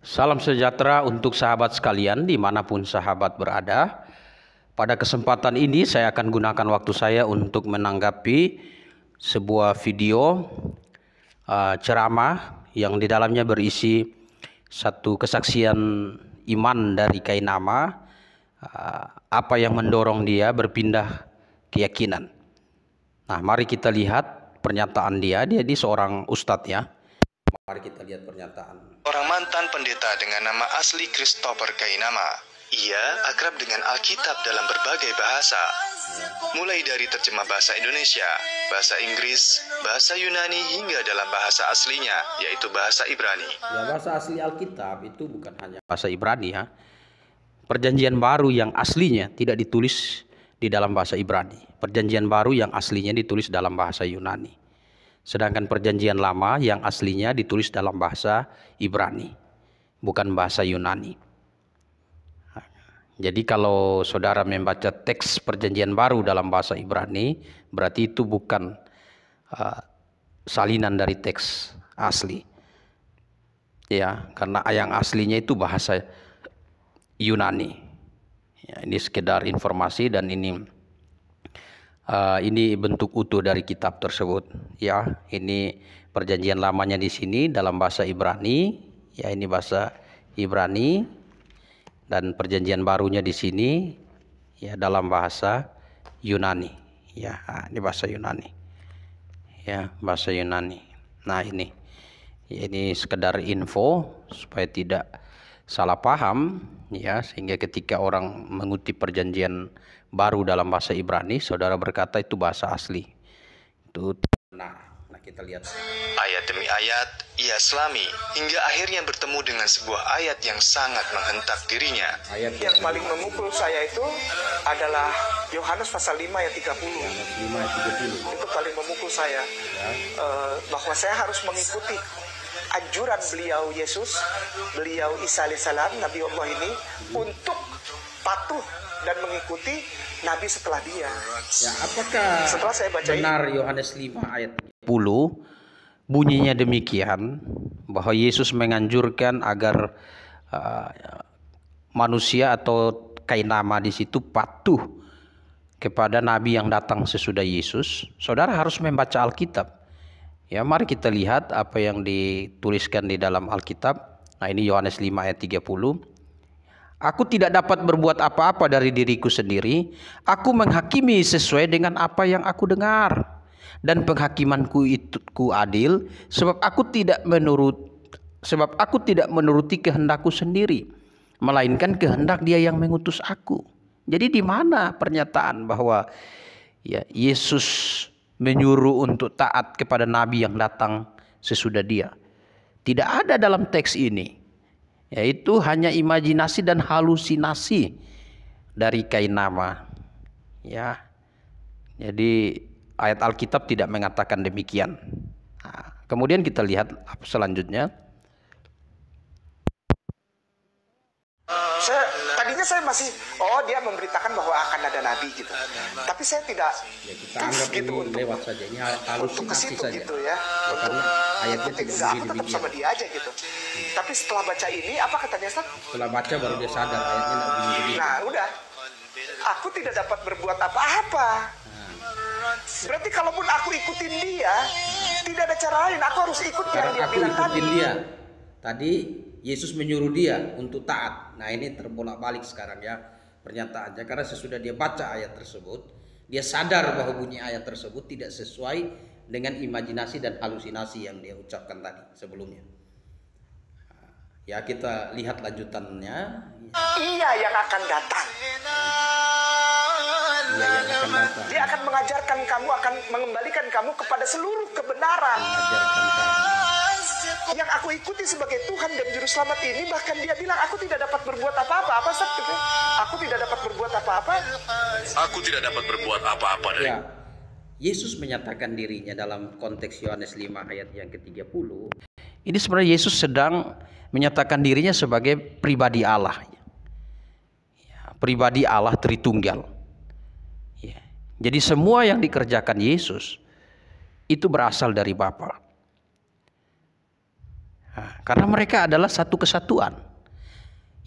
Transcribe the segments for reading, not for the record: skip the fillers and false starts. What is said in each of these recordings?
Salam sejahtera untuk sahabat sekalian dimanapun sahabat berada. Pada kesempatan ini saya akan gunakan waktu saya untuk menanggapi sebuah video ceramah yang di dalamnya berisi satu kesaksian iman dari Kainama, apa yang mendorong dia berpindah keyakinan. Nah, mari kita lihat pernyataan dia. Dia seorang ustadz ya. Mari kita lihat pernyataan. Orang mantan pendeta dengan nama asli Christopher Kainama. Ia akrab dengan Alkitab dalam berbagai bahasa. Mulai dari terjemah bahasa Indonesia, bahasa Inggris, bahasa Yunani hingga dalam bahasa aslinya, yaitu bahasa Ibrani. Ya, bahasa asli Alkitab itu bukan hanya bahasa Ibrani ya. Perjanjian baru yang aslinya tidak ditulis di dalam bahasa Ibrani. Perjanjian baru yang aslinya ditulis dalam bahasa Yunani. Sedangkan perjanjian lama yang aslinya ditulis dalam bahasa Ibrani, bukan bahasa Yunani. Jadi kalau saudara membaca teks perjanjian baru dalam bahasa Ibrani, berarti itu bukan salinan dari teks asli. Ya, karena yang aslinya itu bahasa Yunani. Ya, ini sekedar informasi dan ini bentuk utuh dari kitab tersebut. Ya, ini perjanjian lamanya di sini dalam bahasa Ibrani. Ya, ini bahasa Ibrani. Dan perjanjian barunya di sini ya dalam bahasa Yunani. Ya, ini bahasa Yunani. Ya, bahasa Yunani. Nah, ini sekedar info supaya tidak salah paham ya, sehingga ketika orang mengutip perjanjian baru dalam bahasa Ibrani, saudara berkata itu bahasa asli. Itu benar. Nah, kita lihat ayat demi ayat ia selami hingga akhirnya bertemu dengan sebuah ayat yang sangat menghentak dirinya. Ayat yang paling memukul saya itu adalah Yohanes pasal 5 ayat 30. Yohanes 5 ayat 30. Itu paling memukul saya ya. Bahwa saya harus mengikuti anjuran beliau Yesus, beliau Isa alaihissalam, Nabi Allah ini untuk patuh dan mengikuti Nabi setelah dia. Ya, apakah setelah saya baca benar Yohanes 5 ayat 10 bunyinya demikian, bahwa Yesus menganjurkan agar manusia atau Kainama di situ patuh kepada Nabi yang datang sesudah Yesus? Saudara harus membaca Alkitab. Ya, mari kita lihat apa yang dituliskan di dalam Alkitab. Nah, ini Yohanes 5 ayat 30. Aku tidak dapat berbuat apa-apa dari diriku sendiri. Aku menghakimi sesuai dengan apa yang aku dengar. Dan penghakimanku itu adil, sebab aku tidak menuruti kehendakku sendiri, melainkan kehendak Dia yang mengutus aku. Jadi di mana pernyataan bahwa ya Yesus menyuruh untuk taat kepada nabi yang datang sesudah Dia? Tidak ada dalam teks ini. Yaitu hanya imajinasi dan halusinasi dari Kainama. Ya. Jadi ayat Alkitab tidak mengatakan demikian. Nah, kemudian kita lihat selanjutnya. Tadinya saya masih, dia memberitakan bahwa akan ada nabi gitu. Tapi saya tidak kita anggap gitu ini lewat saja. Ini halusinasi saja. Gitu ya. Karena ayatnya tidak aku tetap sama dia aja gitu. Tapi setelah baca ini, apa katanya Ustaz? Setelah baca baru dia sadar ayatnya tidak begini. Nah, udah. Aku tidak dapat berbuat apa-apa. Berarti kalaupun aku ikutin dia, tidak ada cara lain. Aku harus ikut yang dia bilang tadi. Dia. Tadi Yesus menyuruh dia untuk taat. Nah, ini terbolak-balik sekarang ya pernyataannya. Karena sesudah dia baca ayat tersebut, dia sadar bahwa bunyi ayat tersebut tidak sesuai dengan imajinasi dan halusinasi yang dia ucapkan tadi sebelumnya. Ya, kita lihat lanjutannya. Ia yang akan datang. Dia akan mengajarkan kamu, akan mengembalikan kamu kepada seluruh kebenaran. Yang aku ikuti sebagai Tuhan dan Juru Selamat ini, bahkan dia bilang aku tidak dapat berbuat apa-apa. Apa Ustaz? Aku tidak dapat berbuat apa-apa. Aku tidak dapat berbuat apa-apa dari. Ya, Yesus menyatakan dirinya dalam konteks Yohanes 5 ayat yang ke-30. Ini sebenarnya Yesus sedang menyatakan dirinya sebagai pribadi Allah. Ya, pribadi Allah Tritunggal. Ya. Jadi semua yang dikerjakan Yesus itu berasal dari Bapa. Karena mereka adalah satu kesatuan.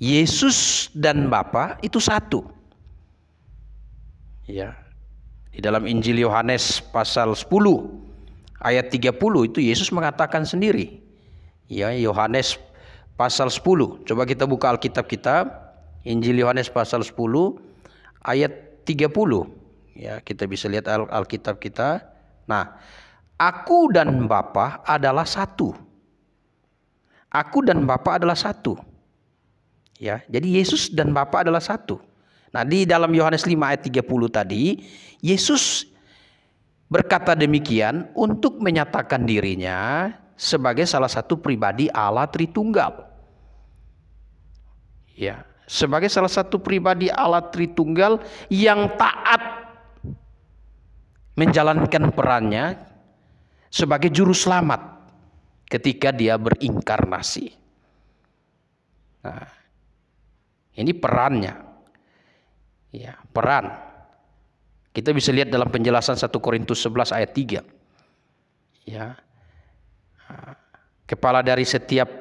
Yesus dan Bapa itu satu. Ya. Di dalam Injil Yohanes pasal 10 ayat 30 itu Yesus mengatakan sendiri. Ya, Yohanes pasal 10. Coba kita buka Alkitab kita. Injil Yohanes pasal 10 ayat 30. Ya, kita bisa lihat Alkitab kita. Nah, aku dan Bapa adalah satu. Aku dan Bapa adalah satu. Ya, jadi Yesus dan Bapa adalah satu. Nah, di dalam Yohanes 5 ayat 30 tadi, Yesus berkata demikian untuk menyatakan dirinya sebagai salah satu pribadi Allah Tritunggal. Ya, sebagai salah satu pribadi Allah Tritunggal yang taat menjalankan perannya sebagai juru selamat ketika dia berinkarnasi. Nah, ini perannya. Ya, peran. Kita bisa lihat dalam penjelasan 1 Korintus 11 ayat 3. Ya. Kepala dari setiap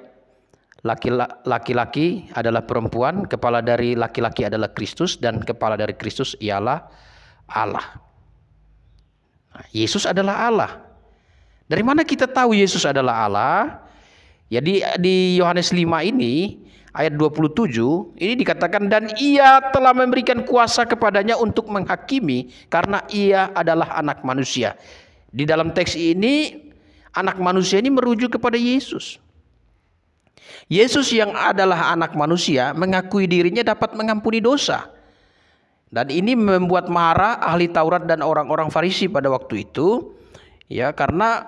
laki-laki adalah perempuan, kepala dari laki-laki adalah Kristus, dan kepala dari Kristus ialah Allah. Nah, Yesus adalah Allah. Dari mana kita tahu Yesus adalah Allah? Ya, di Yohanes 5 ini ayat 27 ini dikatakan, dan ia telah memberikan kuasa kepadanya untuk menghakimi karena ia adalah anak manusia. Di dalam teks ini anak manusia ini merujuk kepada Yesus. Yesus yang adalah anak manusia mengakui dirinya dapat mengampuni dosa. Dan ini membuat marah ahli Taurat dan orang-orang Farisi pada waktu itu. Ya, karena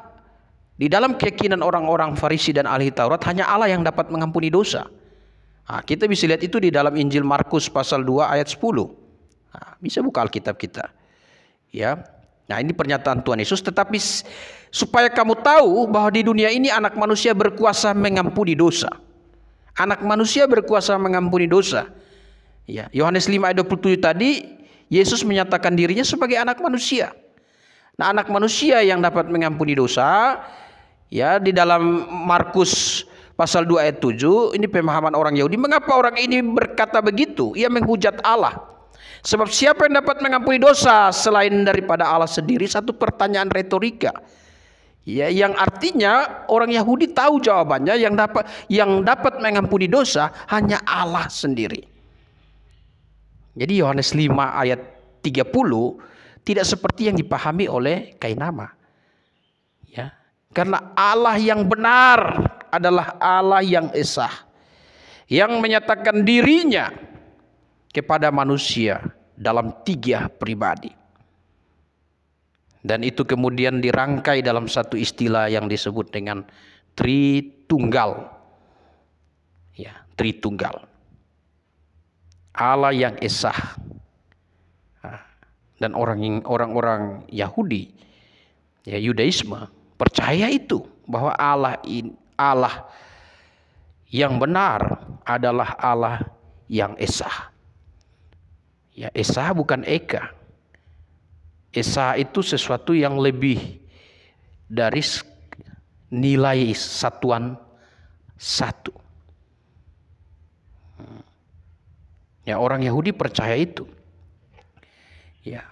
di dalam keyakinan orang-orang Farisi dan ahli Taurat hanya Allah yang dapat mengampuni dosa. Nah, kita bisa lihat itu di dalam Injil Markus pasal 2 ayat 10. Nah, bisa buka Alkitab kita. Ya. Nah, ini pernyataan Tuhan Yesus, tetapi supaya kamu tahu bahwa di dunia ini anak manusia berkuasa mengampuni dosa. Anak manusia berkuasa mengampuni dosa. Ya, Yohanes 5 ayat 27 tadi Yesus menyatakan dirinya sebagai anak manusia. Nah, anak manusia yang dapat mengampuni dosa, ya, di dalam Markus pasal 2 ayat 7, ini pemahaman orang Yahudi. Mengapa orang ini berkata begitu? Ia menghujat Allah. Sebab siapa yang dapat mengampuni dosa selain daripada Allah sendiri? Satu pertanyaan retorika. Ya, yang artinya orang Yahudi tahu jawabannya, yang dapat mengampuni dosa hanya Allah sendiri. Jadi Yohanes 5 ayat 30 tidak seperti yang dipahami oleh Kainama. Ya, karena Allah yang benar adalah Allah yang esa, yang menyatakan dirinya kepada manusia dalam 3 pribadi. Dan itu kemudian dirangkai dalam satu istilah yang disebut dengan Tritunggal. Ya, Tritunggal. Allah yang esa. Dan orang-orang Yahudi, ya, Yudaisme percaya itu, bahwa Allah yang benar adalah Allah yang esa. Ya, esa bukan eka. Esa itu sesuatu yang lebih dari nilai satuan satu. Ya, orang Yahudi percaya itu. Ya.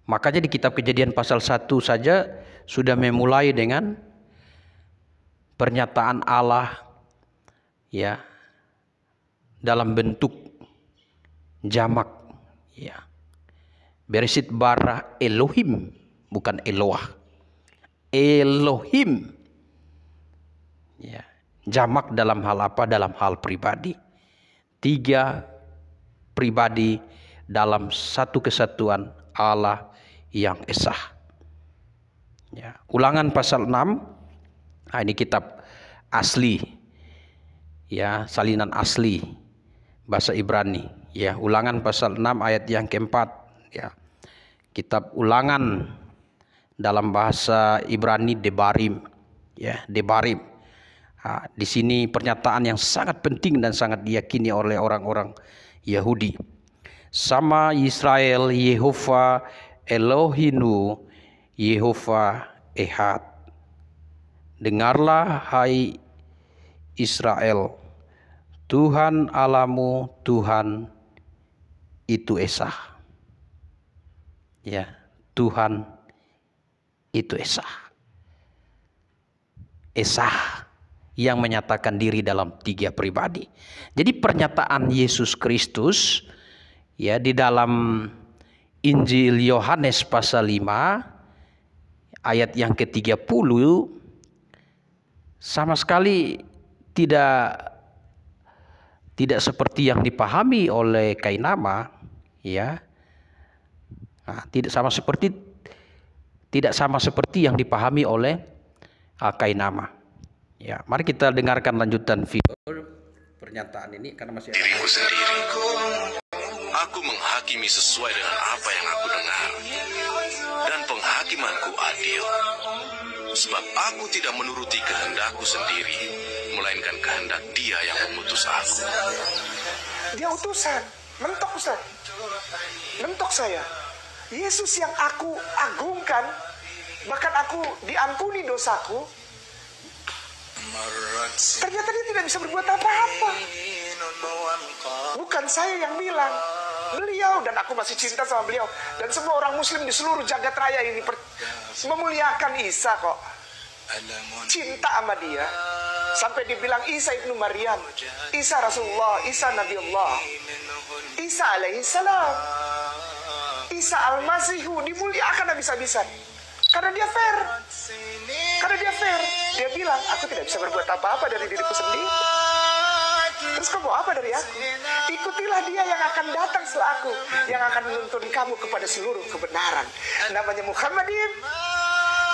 Makanya di kitab Kejadian pasal 1 saja sudah memulai dengan pernyataan Allah, ya, dalam bentuk jamak, ya. Bereshit bara Elohim, bukan Eloah. Elohim. Ya, jamak dalam hal apa? Dalam hal pribadi. 3 pribadi dalam satu kesatuan Allah yang esa. Ya, Ulangan pasal 6. Nah, ini kitab asli, ya, salinan asli bahasa Ibrani. Ya, Ulangan pasal 6 ayat yang keempat. Ya, kitab Ulangan dalam bahasa Ibrani Debarim. Ya, Debarim. Nah, di sini pernyataan yang sangat penting dan sangat diyakini oleh orang-orang Yahudi. Sama Israel, Yehova Elohinu, Yehova Ehad. Dengarlah hai Israel, Tuhan Allahmu, Tuhan itu Esa. Ya, Tuhan itu Esa. Esa yang menyatakan diri dalam 3 pribadi. Jadi pernyataan Yesus Kristus ya di dalam Injil Yohanes pasal 5 ayat yang ke-30 sama sekali tidak seperti yang dipahami oleh Kainama, ya. Nah, tidak sama seperti yang dipahami oleh Kainama. Ya, mari kita dengarkan lanjutan video pernyataan ini karena masih ada. Diriku sendiri, aku menghakimi sesuai dengan apa yang aku dengar, dan penghakimanku adil, sebab aku tidak menuruti kehendakku sendiri, melainkan kehendak Dia yang mengutus aku. Dia utusan, mentok Ustaz, mentok saya. Yesus yang aku agungkan, bahkan aku diampuni dosaku, ternyata dia tidak bisa berbuat apa-apa. Bukan saya yang bilang, beliau, dan aku masih cinta sama beliau. Dan semua orang muslim di seluruh jagat raya ini memuliakan Isa kok. Cinta sama dia. Sampai dibilang Isa ibnu Maryam, Isa Rasulullah, Isa Nabi Allah, Isa alaihi salam, Isa al-Masihu, dimuliakan habis-habisan. Karena dia fair. Dia bilang, aku tidak bisa berbuat apa-apa dari diriku sendiri. Terus kamu apa dari aku? Ikutilah dia yang akan datang setelah aku, yang akan menuntun kamu kepada seluruh kebenaran. Namanya Muhammadin.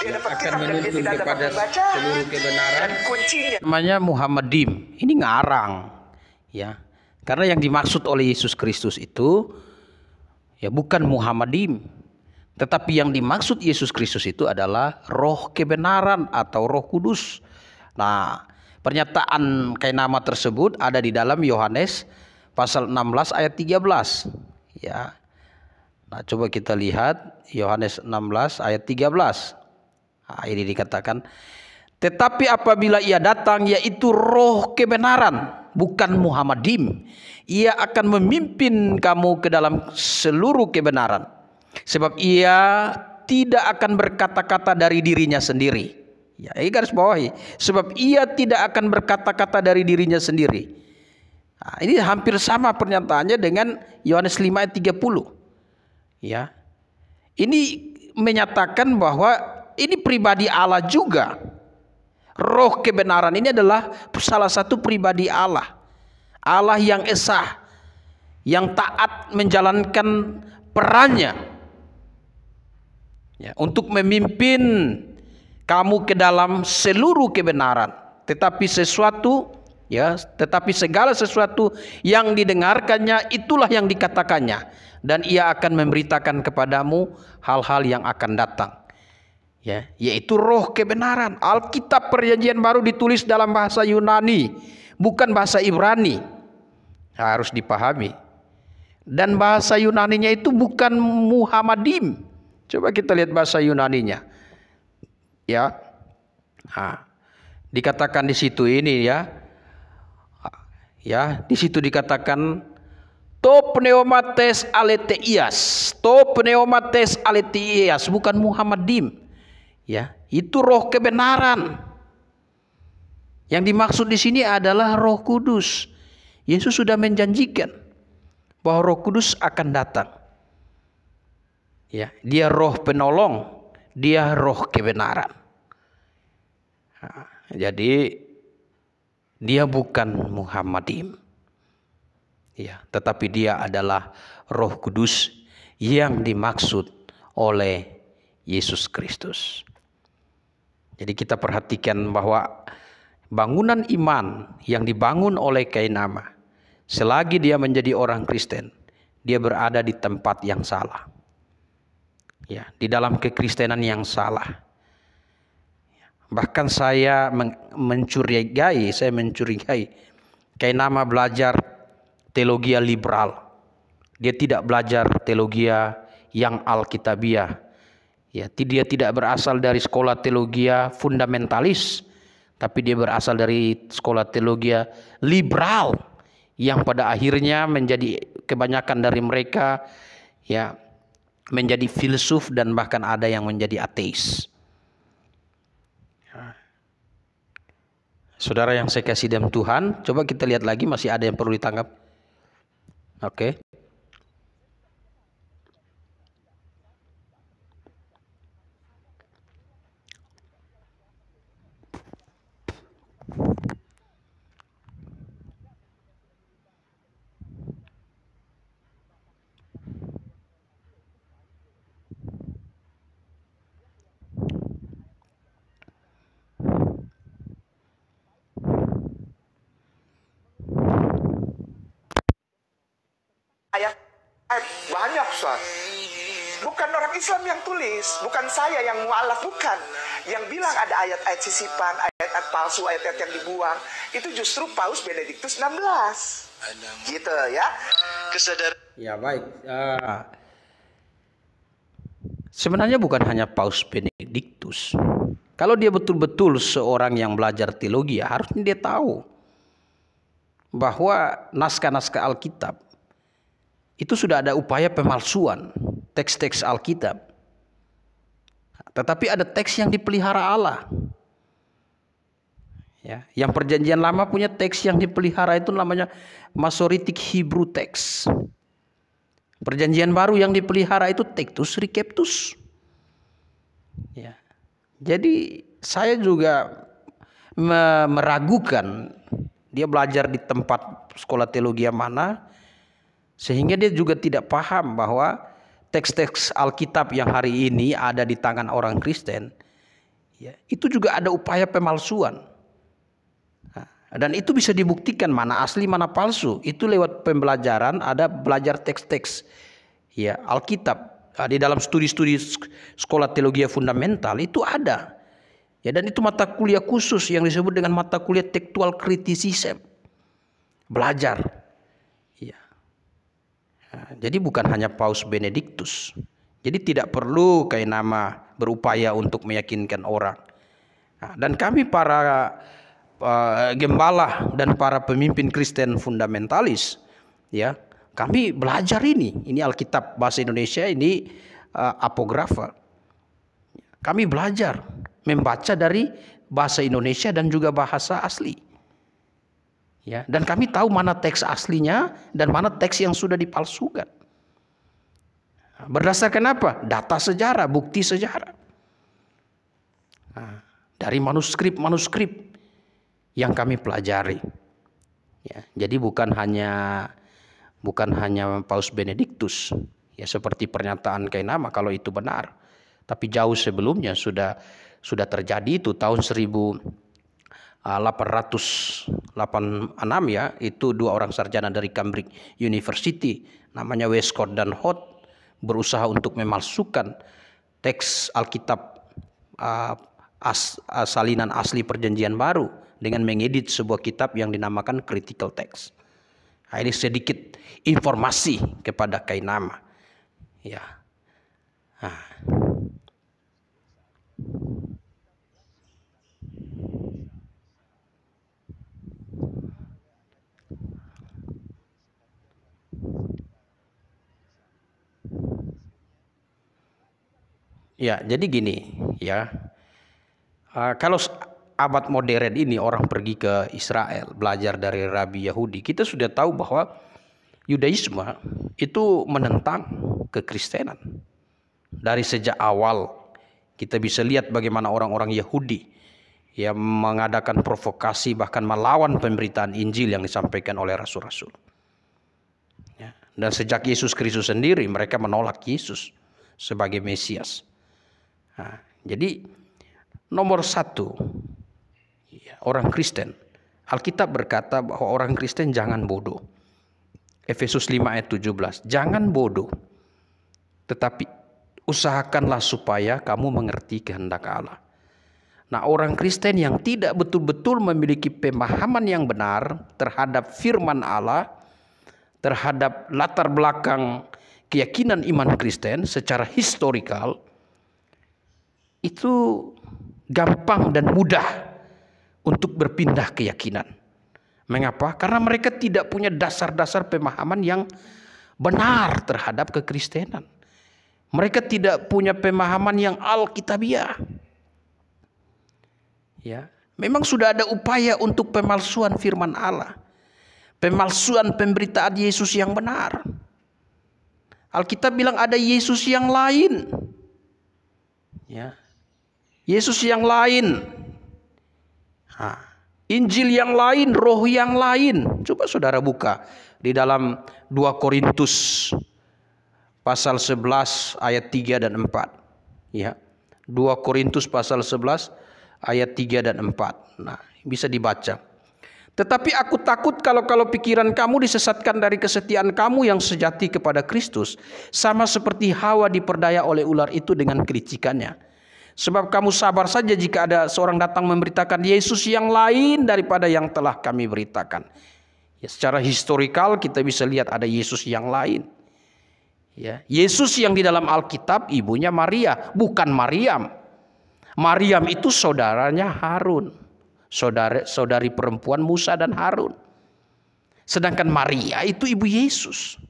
Dia dapat kitab dan dia tidak dapat membaca. Seluruh kebenaran. Dan kuncinya Namanya Muhammadim. Ini ngarang, ya. Karena yang dimaksud oleh Yesus Kristus itu ya bukan Muhammadim, tetapi yang dimaksud Yesus Kristus itu adalah roh kebenaran atau Roh Kudus. Nah, pernyataan Kainama tersebut ada di dalam Yohanes pasal 16 ayat 13. Ya. Nah, coba kita lihat Yohanes 16 ayat 13. Nah, ini dikatakan, tetapi apabila ia datang, yaitu roh kebenaran, bukan Muhammadim, ia akan memimpin kamu ke dalam seluruh kebenaran. Sebab ia tidak akan berkata-kata dari dirinya sendiri. Ya, ini garis bawahi. Sebab ia tidak akan berkata-kata dari dirinya sendiri. Nah, ini hampir sama pernyataannya dengan Yohanes 5 ayat 30. Ya. Ini menyatakan bahwa ini pribadi Allah juga. Roh kebenaran ini adalah salah satu pribadi Allah. Allah yang esa, yang taat menjalankan perannya. Ya, untuk memimpin kamu ke dalam seluruh kebenaran, tetapi segala sesuatu yang didengarkannya itulah yang dikatakannya, dan ia akan memberitakan kepadamu hal-hal yang akan datang, ya, yaitu roh kebenaran. Alkitab Perjanjian Baru ditulis dalam bahasa Yunani, bukan bahasa Ibrani, harus dipahami. Dan bahasa Yunaninya itu bukan Muhammadim. Coba kita lihat bahasa Yunaninya. Ya. Nah, dikatakan di situ ini ya. Ya, di situ dikatakan to pneumates aleteias. To pneumates aleteias, bukan Muhammadim. Ya, itu roh kebenaran. Yang dimaksud di sini adalah Roh Kudus. Yesus sudah menjanjikan bahwa Roh Kudus akan datang. Ya, dia roh penolong, dia roh kebenaran. Nah, jadi dia bukan Muhammadim. Ya, tetapi dia adalah Roh Kudus yang dimaksud oleh Yesus Kristus. Jadi kita perhatikan bahwa bangunan iman yang dibangun oleh Kainama, selagi dia menjadi orang Kristen, dia berada di tempat yang salah. Ya, di dalam kekristenan yang salah. Bahkan saya mencurigai Kainama belajar teologi liberal. Dia tidak belajar teologi yang alkitabiah. Ya, dia tidak berasal dari sekolah teologi fundamentalis, tapi dia berasal dari sekolah teologi liberal yang pada akhirnya menjadi kebanyakan dari mereka ya menjadi filsuf dan bahkan ada yang menjadi ateis. Saudara yang saya kasih dalam Tuhan, coba kita lihat lagi, masih ada yang perlu ditangkap. Oke. Ayat banyak, Ustaz. Bukan orang Islam yang tulis, bukan saya yang mualaf, bukan. Yang bilang ada ayat-ayat sisipan, ayat-ayat palsu, ayat-ayat yang dibuang, itu justru Paus Benediktus 16. Gitu ya. Kesadaran Ya baik. Sebenarnya bukan hanya Paus Benediktus. Kalau dia betul-betul seorang yang belajar teologi, ya harusnya dia tahu bahwa naskah-naskah Alkitab itu sudah ada upaya pemalsuan teks-teks Alkitab. Tetapi ada teks yang dipelihara Allah. Ya, yang Perjanjian Lama punya teks yang dipelihara itu namanya Masoretic Hebrew Text. Perjanjian Baru yang dipelihara itu Textus Receptus. Ya. Jadi saya juga meragukan dia belajar di tempat sekolah teologi yang mana, sehingga dia juga tidak paham bahwa teks-teks Alkitab yang hari ini ada di tangan orang Kristen, ya, itu juga ada upaya pemalsuan. Dan itu bisa dibuktikan mana asli mana palsu. Itu lewat pembelajaran, ada belajar teks-teks ya Alkitab. Di dalam studi-studi sekolah teologi fundamental itu ada. Ya, dan itu mata kuliah khusus yang disebut dengan mata kuliah textual criticism. Belajar. Ya. Nah, jadi bukan hanya Paus Benediktus. Jadi tidak perlu kayak nama berupaya untuk meyakinkan orang. Nah, dan kami para gembala dan para pemimpin Kristen fundamentalis, ya, kami belajar ini Alkitab bahasa Indonesia, ini apografa. Kami belajar membaca dari bahasa Indonesia dan juga bahasa asli, ya, dan kami tahu mana teks aslinya dan mana teks yang sudah dipalsukan. Berdasarkan apa? Data sejarah, bukti sejarah. Nah, dari manuskrip yang kami pelajari, ya, jadi bukan hanya Paus Benediktus, ya, seperti pernyataan Kainama kalau itu benar, tapi jauh sebelumnya sudah terjadi itu tahun 1886 ya, itu dua orang sarjana dari Cambridge University namanya Westcott dan Holt berusaha untuk memalsukan teks Alkitab salinan asli Perjanjian Baru dengan mengedit sebuah kitab yang dinamakan critical text. Nah, ini sedikit informasi kepada Kainama. Ya. Nah. Ya, jadi gini, ya. Kalau abad modern ini orang pergi ke Israel belajar dari Rabi Yahudi, kita sudah tahu bahwa Yudaisme itu menentang kekristenan. Dari sejak awal kita bisa lihat bagaimana orang-orang Yahudi yang mengadakan provokasi bahkan melawan pemberitaan Injil yang disampaikan oleh rasul-rasul. Ya, dan sejak Yesus Kristus sendiri mereka menolak Yesus sebagai Mesias. Nah, jadi nomor satu, ya, orang Kristen, Alkitab berkata bahwa orang Kristen jangan bodoh. Efesus 5 ayat 17, jangan bodoh, tetapi usahakanlah supaya kamu mengerti kehendak Allah. Nah, orang Kristen yang tidak betul-betul memiliki pemahaman yang benar terhadap firman Allah, terhadap latar belakang keyakinan iman Kristen secara historikal, itu gampang dan mudah untuk berpindah keyakinan. Mengapa? Karena mereka tidak punya dasar-dasar pemahaman yang benar terhadap kekristenan. Mereka tidak punya pemahaman yang alkitabiah. Ya, memang sudah ada upaya untuk pemalsuan firman Allah, pemalsuan pemberitaan Yesus yang benar. Alkitab bilang ada Yesus yang lain. Ya. Yesus yang lain. Injil yang lain, roh yang lain. Coba saudara buka di dalam 2 Korintus pasal 11 ayat 3 dan 4. Ya. 2 Korintus pasal 11 ayat 3 dan 4. Nah, bisa dibaca. Tetapi aku takut kalau pikiran kamu disesatkan dari kesetiaan kamu yang sejati kepada Kristus, sama seperti Hawa diperdaya oleh ular itu dengan kelicikannya. Sebab kamu sabar saja jika ada seorang datang memberitakan Yesus yang lain daripada yang telah kami beritakan. Ya, secara historikal kita bisa lihat ada Yesus yang lain. Ya, Yesus yang di dalam Alkitab ibunya Maria, bukan Maryam. Maryam itu saudaranya Harun, saudari perempuan Musa dan Harun. Sedangkan Maria itu ibu Yesus.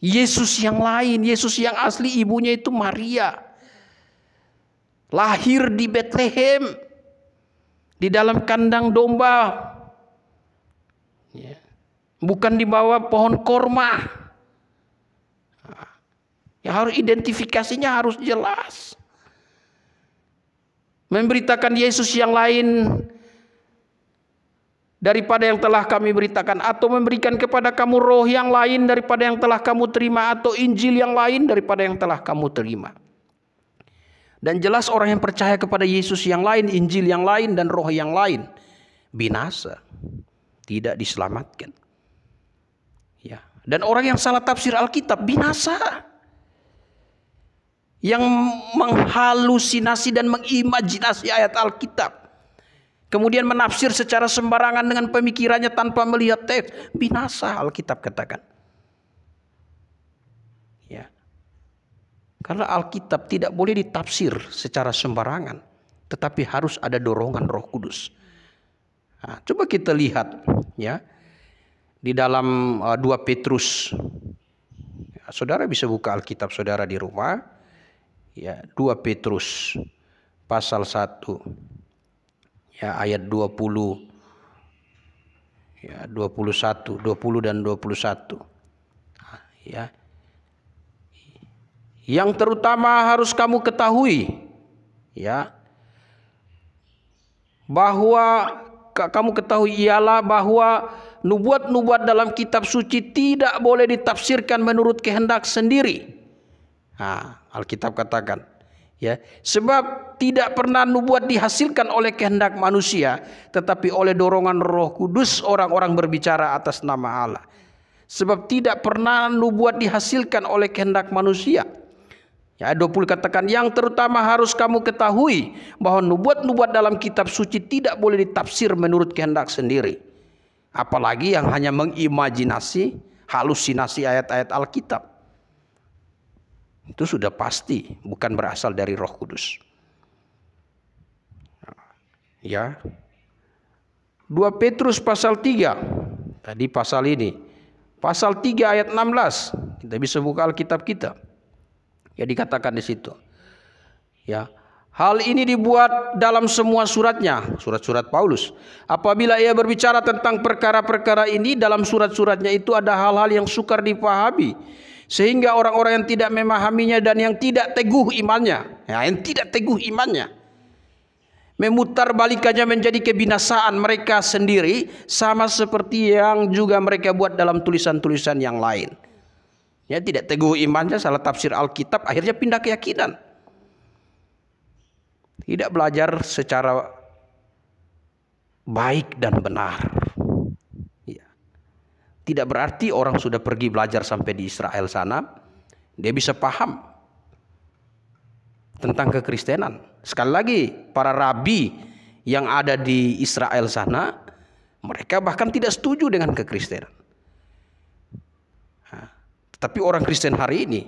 Yesus yang lain, Yesus yang asli ibunya itu Maria. Lahir di Bethlehem, di dalam kandang domba, ya. Bukan di bawah pohon korma. Ya, harus identifikasinya harus jelas. Memberitakan Yesus yang lain daripada yang telah kami beritakan, atau memberikan kepada kamu roh yang lain daripada yang telah kamu terima, atau Injil yang lain daripada yang telah kamu terima. Dan jelas orang yang percaya kepada Yesus yang lain, Injil yang lain, dan roh yang lain binasa, tidak diselamatkan. Ya. Dan orang yang salah tafsir Alkitab binasa. Yang menghalusinasi dan mengimajinasi ayat Alkitab, kemudian menafsir secara sembarangan dengan pemikirannya tanpa melihat teks, binasa, Alkitab katakan. Ya. Karena Alkitab tidak boleh ditafsir secara sembarangan, tetapi harus ada dorongan Roh Kudus. Nah, coba kita lihat ya di dalam 2 Petrus. Ya, saudara bisa buka Alkitab saudara di rumah. Ya, 2 Petrus pasal 1 ya ayat 20 ya 21, 20 dan 21. Ya. Yang terutama harus kamu ketahui ya, bahwa kamu ketahui ialah bahwa nubuat-nubuat dalam kitab suci tidak boleh ditafsirkan menurut kehendak sendiri. Nah, Alkitab katakan ya, sebab tidak pernah nubuat dihasilkan oleh kehendak manusia, tetapi oleh dorongan Roh Kudus orang-orang berbicara atas nama Allah. Sebab tidak pernah nubuat dihasilkan oleh kehendak manusia. Ya, 20 katakan, yang terutama harus kamu ketahui bahwa nubuat-nubuat dalam kitab suci tidak boleh ditafsir menurut kehendak sendiri. Apalagi yang hanya mengimajinasi, halusinasi ayat-ayat Alkitab. Itu sudah pasti bukan berasal dari Roh Kudus. Ya. 2 Petrus pasal 3. Tadi pasal ini. Pasal 3 ayat 16. Kita bisa buka Alkitab kita. Ya, dikatakan di situ. Ya. Hal ini dibuat dalam semua suratnya, surat-surat Paulus. Apabila ia berbicara tentang perkara-perkara ini, dalam surat-suratnya itu ada hal-hal yang sukar dipahami, sehingga orang-orang yang tidak memahaminya dan yang tidak teguh imannya, memutarbalikannya menjadi kebinasaan mereka sendiri, sama seperti yang juga mereka buat dalam tulisan-tulisan yang lain. Ya, tidak teguh imannya, salah tafsir Alkitab, akhirnya pindah keyakinan. Tidak belajar secara baik dan benar. Tidak berarti orang sudah pergi belajar sampai di Israel sana, dia bisa paham tentang kekristenan. Sekali lagi, para rabi yang ada di Israel sana, mereka bahkan tidak setuju dengan kekristenan. Tetapi orang Kristen hari ini,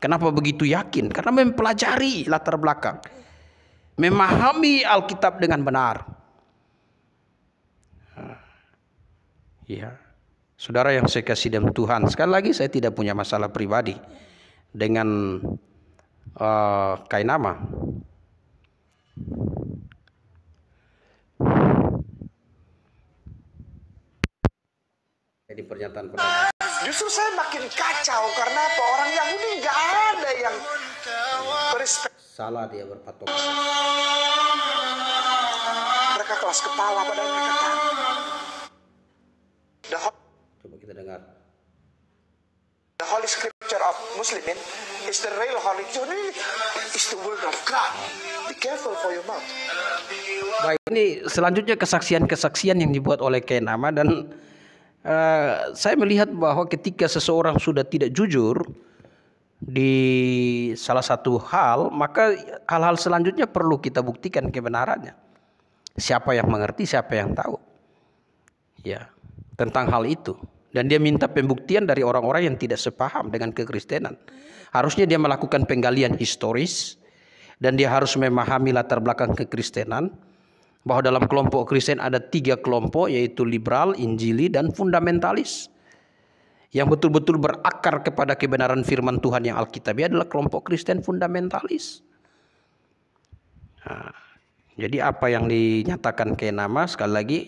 kenapa begitu yakin? Karena mempelajari latar belakang, memahami Alkitab dengan benar. Ya, saudara yang saya kasih dalam Tuhan, sekali lagi saya tidak punya masalah pribadi dengan Kainama. Jadi pernyataan pendapat. Justru saya makin kacau karena apa? Orang Yahudi nggak ada yang berespek. Salah dia berpatok. Mereka kelas kepala padahal mereka tahu. Coba kita dengar. The Holy Scripture of Muslimin is the real Holy Scripture. Is the word of God. Be careful for your mouth. Baik, ini selanjutnya kesaksian-kesaksian yang dibuat oleh Kainama, dan saya melihat bahwa ketika seseorang sudah tidak jujur di salah satu hal, maka hal-hal selanjutnya perlu kita buktikan kebenarannya. Siapa yang mengerti, siapa yang tahu, ya, tentang hal itu. Dan dia minta pembuktian dari orang-orang yang tidak sepaham dengan kekristenan. Harusnya dia melakukan penggalian historis, dan dia harus memahami latar belakang kekristenan, bahwa dalam kelompok Kristen ada 3 kelompok, yaitu liberal, injili, dan fundamentalis. Yang betul-betul berakar kepada kebenaran firman Tuhan yang alkitabiah adalah kelompok Kristen fundamentalis. Nah, jadi apa yang dinyatakan Kainama, sekali lagi,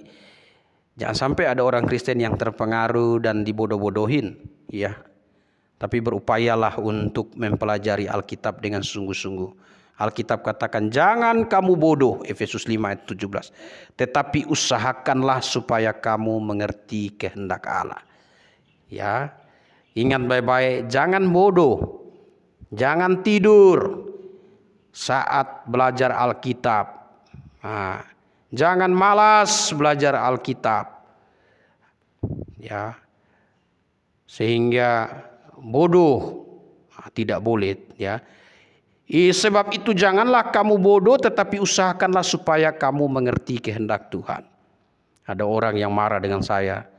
jangan sampai ada orang Kristen yang terpengaruh dan dibodoh-bodohin, ya. Tapi berupayalah untuk mempelajari Alkitab dengan sungguh-sungguh. Alkitab katakan, jangan kamu bodoh, Efesus 5 ayat 17. Tetapi usahakanlah supaya kamu mengerti kehendak Allah. Ya, ingat baik-baik, jangan bodoh, jangan tidur saat belajar Alkitab. Nah, jangan malas belajar Alkitab, ya, sehingga bodoh tidak boleh, ya. Sebab itu janganlah kamu bodoh, tetapi usahakanlah supaya kamu mengerti kehendak Tuhan. Ada orang yang marah dengan saya,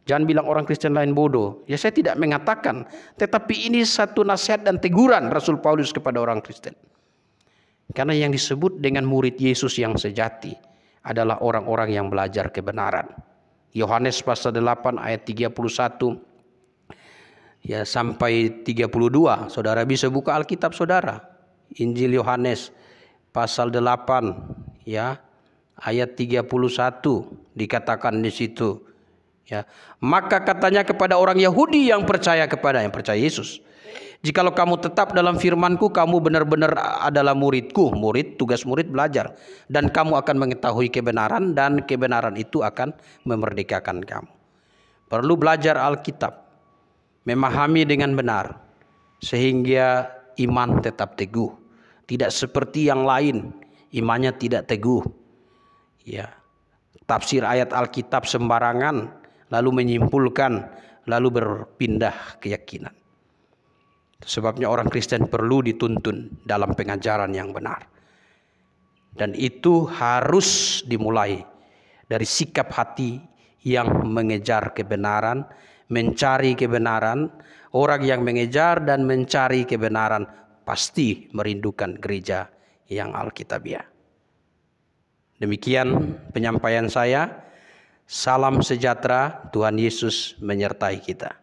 jangan bilang orang Kristen lain bodoh. Ya, saya tidak mengatakan, tetapi ini satu nasihat dan teguran Rasul Paulus kepada orang Kristen. Karena yang disebut dengan murid Yesus yang sejati adalah orang-orang yang belajar kebenaran. Yohanes pasal 8 ayat 31 ya sampai 32. Saudara bisa buka Alkitab saudara. Injil Yohanes pasal 8 ya ayat 31 dikatakan di situ, ya, maka katanya kepada orang Yahudi yang percaya Yesus, jikalau kamu tetap dalam firman-Ku, kamu benar-benar adalah murid-Ku. Murid, tugas murid belajar, dan kamu akan mengetahui kebenaran, dan kebenaran itu akan memerdekakan kamu. Perlu belajar Alkitab, memahami dengan benar, sehingga iman tetap teguh. Tidak seperti yang lain, imannya tidak teguh, ya, tafsir ayat Alkitab sembarangan, lalu menyimpulkan, lalu berpindah keyakinan. Sebabnya orang Kristen perlu dituntun dalam pengajaran yang benar, dan itu harus dimulai dari sikap hati yang mengejar kebenaran, mencari kebenaran. Orang yang mengejar dan mencari kebenaran pasti merindukan gereja yang alkitabiah. Demikian penyampaian saya. Salam sejahtera, Tuhan Yesus menyertai kita.